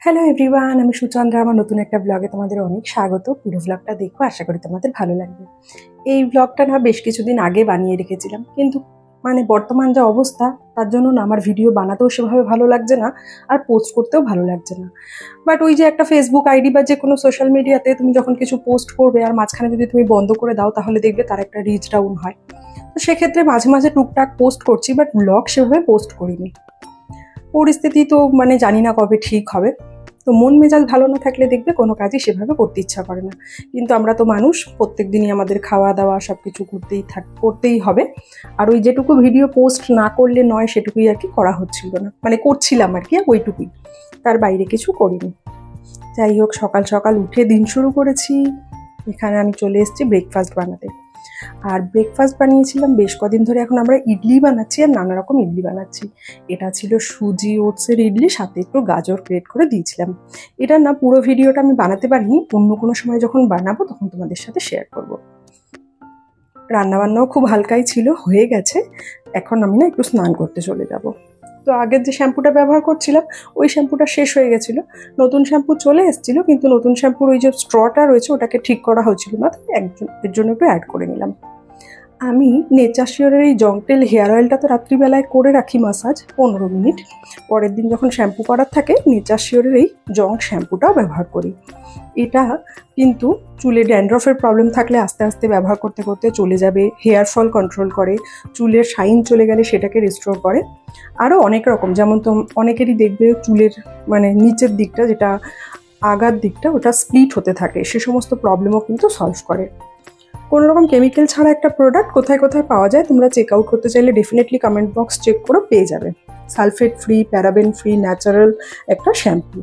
Hello everyone, আমি সুচন্দ্রা। আমার নতুন একটা ব্লগে তোমাদের অনেক স্বাগত। পুরো ব্লগটা দেখো, আশা করি তোমাদের ভালো লাগবে। এই ব্লগটা না বেশ কিছুদিন আগে বানিয়ে রেখেছিলাম, কিন্তু বর্তমান যা অবস্থা তার জন্য না আমার ভিডিও বানাতেও সেভাবে ভালো লাগছে না, আর পোস্ট করতেও ভালো লাগছে না। বাট ওই যে একটা ফেসবুক আইডি বা যে কোনো সোশ্যাল মিডিয়াতে তুমি যখন কিছু পোস্ট করবে আর মাঝখানে যদি তুমি বন্ধ করে দাও, তাহলে দেখবে তার একটা রিচ ডাউন হয়। তো সেক্ষেত্রে মাঝে মাঝে টুকটাক পোস্ট করছি, বাট ব্লগ সেভাবে পোস্ট করিনি। পরিস্থিতি তো জানি না কবে ঠিক হবে। তো মন মেজাজ ভালো না থাকলে দেখবে কোনো কাজই সেভাবে করতে ইচ্ছা করে না। কিন্তু আমরা তো মানুষ, প্রত্যেক দিনই আমাদের খাওয়া দাওয়া সব কিছু করতেই হবে। আর ওই যেটুকু ভিডিও পোস্ট না করলে নয় সেটুকুই আর কি করা হচ্ছিল না, করছিলাম আর কি, ওইটুকুই, তার বাইরে কিছু করিনি। যাই হোক, সকাল সকাল উঠে দিন শুরু করেছি। এখানে আমি চলে এসেছি ব্রেকফাস্ট বানাতে। আর ব্রেকফাস্ট বানিয়েছিলাম বেশ কদিন ধরে। এখন আমরা ইডলি বানাচ্ছি, আর নানা রকম ইডলি বানাচ্ছি। এটা ছিল সুজি ওটসের ইডলি, সাথে একটু গাজর গ্রেট করে দিয়েছিলাম। এটা না পুরো ভিডিওটা আমি বানাতে পারিনি, অন্য কোনো সময় যখন বানাবো তখন তোমাদের সাথে শেয়ার করব। রান্নাবান্নাও খুব হালকাই ছিল, হয়ে গেছে। এখন আমি একটু স্নান করতে চলে যাব। তো আগের যে শ্যাম্পুটা ব্যবহার করছিলাম ওই শ্যাম্পুটা শেষ হয়ে গেছিলো। নতুন শ্যাম্পু চলে এসেছিলো, কিন্তু নতুন শ্যাম্পুর ওই যে স্ট্রটা রয়েছে ওটাকে ঠিক করা হয়েছিল না, তাই এর জন্য একটু অ্যাড করে নিলাম। আমি নেচারশিওরের এই জংটেল হেয়ার অয়েলটা তো রাত্রিবেলায় করে রাখি মাসাজ 15 মিনিট। পরের দিন যখন শ্যাম্পু করার থাকে নেচারশিওরের এই জং শ্যাম্পুটাও ব্যবহার করি। এটা কিন্তু চুলে ড্যান্ড্রফের প্রবলেম থাকলে আস্তে আস্তে ব্যবহার করতে করতে চলে যাবে। হেয়ার ফল কন্ট্রোল করে, চুলের শাইন চলে গেলে সেটাকে রিস্টোর করে। আরও অনেক রকম, যেমন তো অনেকেরই দেখবে চুলের নিচের দিকটা, যেটা আগার দিকটা, ওটা স্প্লিট হতে থাকে, সে সমস্ত প্রবলেমও কিন্তু সলভ করে। কোনো রকম কেমিক্যাল ছাড়া একটা প্রোডাক্ট কোথায় কোথায় পাওয়া যায় তোমরা চেক আউট করতে চাইলে ডেফিনেটলি কমেন্ট বক্স চেক করে পেয়ে যাবে। Sulphate free, paraben free, natural একটা শ্যাম্পু।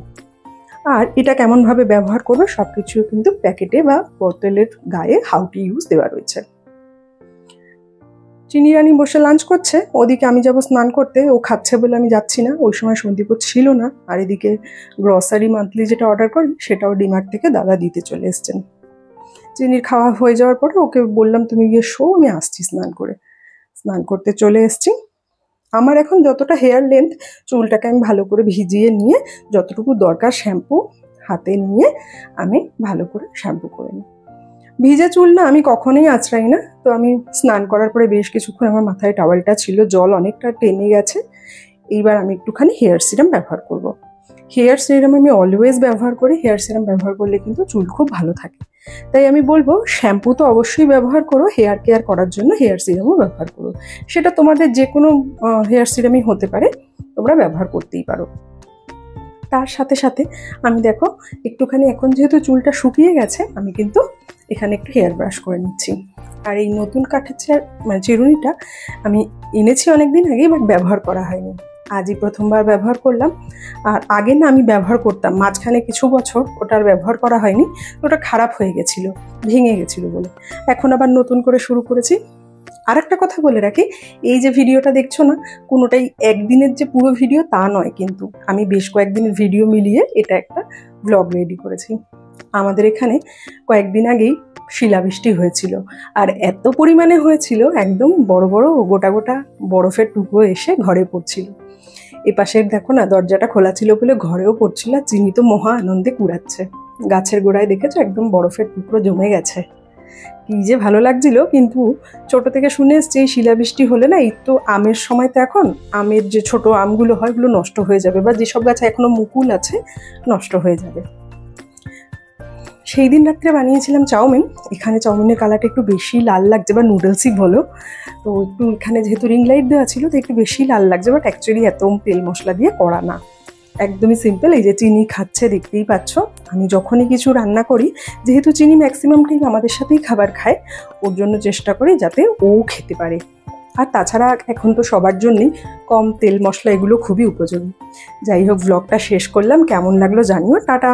আর এটা কেমনভাবে ব্যবহার করবে সব কিছু কিন্তু প্যাকেটে বা বোতলের গায়ে হাউ টু ইউজ দেওয়া রয়েছে। চিনি রানী বসে লাঞ্চ করছে, ওদিকে আমি যাবো স্নান করতে। ও খাচ্ছে বলে আমি যাচ্ছি না, ওই সময় সন্দীপ ছিল না। আর এদিকে গ্রসারি মান্থলি যেটা অর্ডার করি সেটাও ডিমার্ট থেকে দাদা দিতে চলে এসছেন। চিনির খাওয়া হয়ে যাওয়ার পরে ওকে বললাম তুমি গিয়ে শো, আমি আসছি স্নান করে। স্নান করতে চলে এসছি। আমার এখন যতটা হেয়ার লেন্থ, চুলটাকে আমি ভালো করে ভিজিয়ে নিয়ে যতটুকু দরকার শ্যাম্পু হাতে নিয়ে আমি ভালো করে শ্যাম্পু করে নিই। ভিজে চুল না আমি কখনোই আঁচড়াই না। তো আমি স্নান করার পরে বেশ কিছুক্ষণ আমার মাথায় টাওয়েলটা ছিল, জল অনেকটা টেনে গেছে। এইবার আমি একটুখানি হেয়ার সিরাম ব্যবহার করব। হেয়ার সিরাম আমি অলওয়েজ ব্যবহার করি। হেয়ার সিরাম ব্যবহার করলে কিন্তু চুল খুব ভালো থাকে। তাই আমি বলবো শ্যাম্পু তো অবশ্যই ব্যবহার করো, হেয়ার কেয়ার করার জন্য হেয়ার সিরামও ব্যবহার করো। সেটা তোমাদের যে কোনো হেয়ার সিরামই হতে পারে, তোমরা ব্যবহার করতেই পারো। তার সাথে সাথে আমি দেখো একটুখানি, এখন যেহেতু চুলটা শুকিয়ে গেছে, আমি কিন্তু এখানে একটু হেয়ার ব্রাশ করে নিচ্ছি। আর এই নতুন কাঠের চিরুনিটা আমি এনেছি অনেকদিন আগেই, বাট ব্যবহার করা হয়নি। আজই প্রথমবার ব্যবহার করলাম। আর আগে না আমি ব্যবহার করতাম, মাঝখানে কিছু বছর ওটার ব্যবহার করা হয়নি, ওটা খারাপ হয়ে গেছিলো, ভেঙে গেছিলো বলে। এখন আবার নতুন করে শুরু করেছি। আর একটা কথা বলে রাখি, এই যে ভিডিওটা দেখছো না, কোনোটাই একদিনের যে পুরো ভিডিও তা নয়, কিন্তু আমি বেশ কয়েকদিনের ভিডিও মিলিয়ে এটা একটা ব্লগ রেডি করেছি। আমাদের এখানে কয়েকদিন আগেই শিলাবৃষ্টি হয়েছিল, আর এত পরিমাণে হয়েছিল একদম বড় বড় গোটা গোটা বরফের টুকরো এসে ঘরে পড়ছিল। এপাশের দেখো না, দরজাটা খোলা ছিল বলে ঘরেও পড়ছিল। চিনি তো মহা আনন্দে কুড়াচ্ছে। গাছের গোড়ায় দেখেছো একদম বরফের টুকরো জমে গেছে, কি যে ভালো লাগছিল। কিন্তু ছোট থেকে শুনে এসছি এই শিলাবৃষ্টি হলে না, এই তো আমের সময়, তো এখন আমের যে ছোট আমগুলো হয় ওগুলো নষ্ট হয়ে যাবে, বা যেসব গাছে এখনো মুকুল আছে নষ্ট হয়ে যাবে। সেই দিন রাত্রে বানিয়েছিলাম চাউমিন। এখানে চাউমিনের কালারটা একটু বেশি লাল লাগছে, বা নুডলসই বলো। তো একটু এখানে যেহেতু রিং লাইট দেওয়া ছিল তো একটু বেশি লাল লাগছে, বাট অ্যাকচুয়ালি এত তেল মশলা দিয়ে করা না, একদমই সিম্পল। এই যে চিনি খাচ্ছে, দেখতেই পাচ্ছ। আমি যখনই কিছু রান্না করি, যেহেতু চিনি ম্যাক্সিমাম টাইম আমাদের সাথেই খাবার খায়, ওর জন্য চেষ্টা করি যাতে ও খেতে পারে। আর তাছাড়া এখন তো সবার জন্যই কম তেল মশলা এগুলো খুবই উপযোগী। যাই হোক, ব্লগটা শেষ করলাম। কেমন লাগলো জানিও। টাটা।